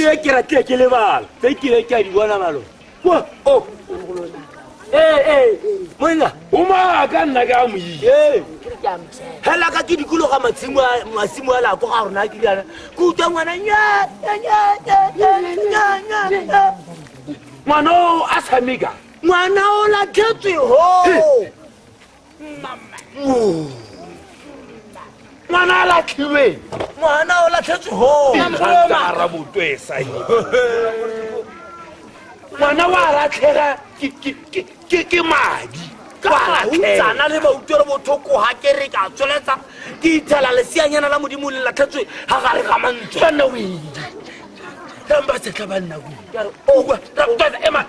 ye ke rate ke lebala tse ke le ke a di bona malo wa o monna uma ka nna ka mo ye hela ka ke dikulo ga masimo ala go ga rona ke diana go utlwa ngwana nya ngwana o a tshameka ngwana o latlhetswe ho ngwana a latlhiwe ngwana o latlhetswe ho ka botwesa ngwana wa latlhega ke madi ka utsana le bautelo bothoko ha ke re ka tsweletsa ke ithela leseanyana la modimo le latlhetswe ha gare ga mantswe bana o edi tamba se tla banna go o kwa ema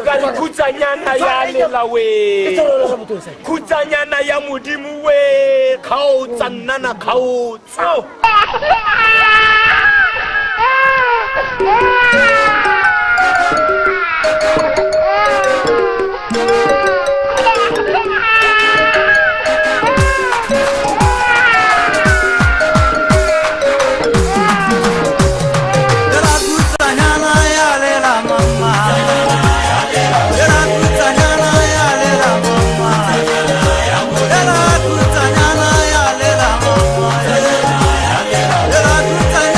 ka khutsanyana ya lela we khutsanyana ya modimo we khaotsa nnana khaotsa Good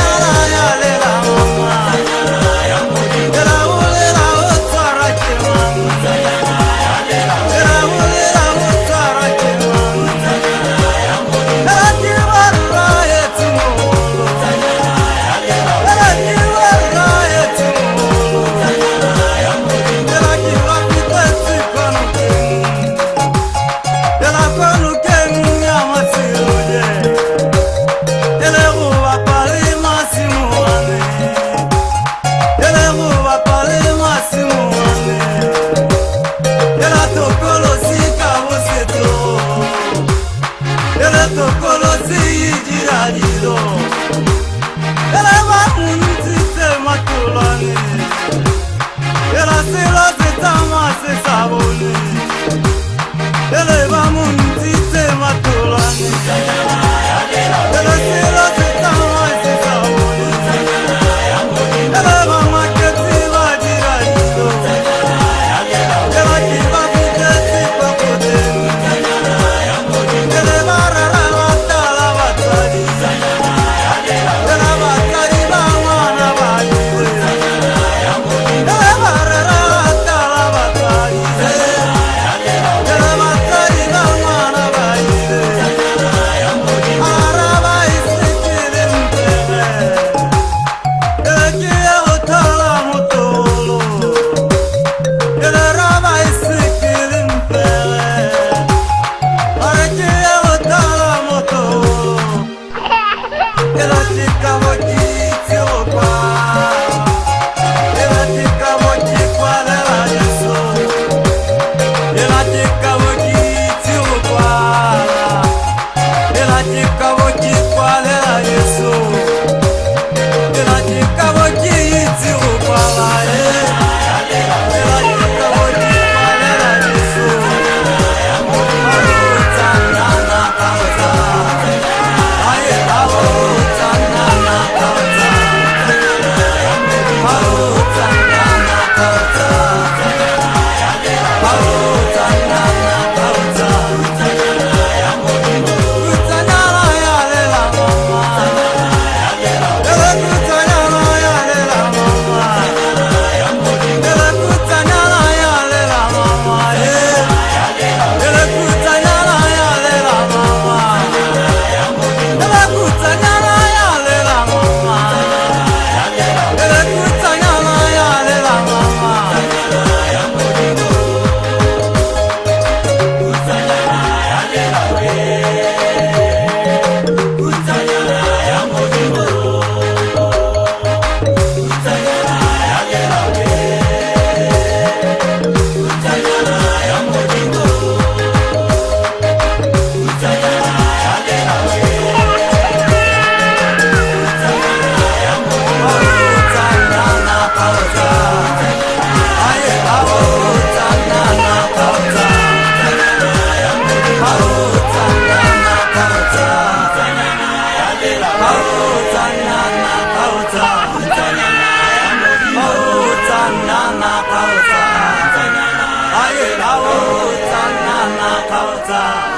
botsa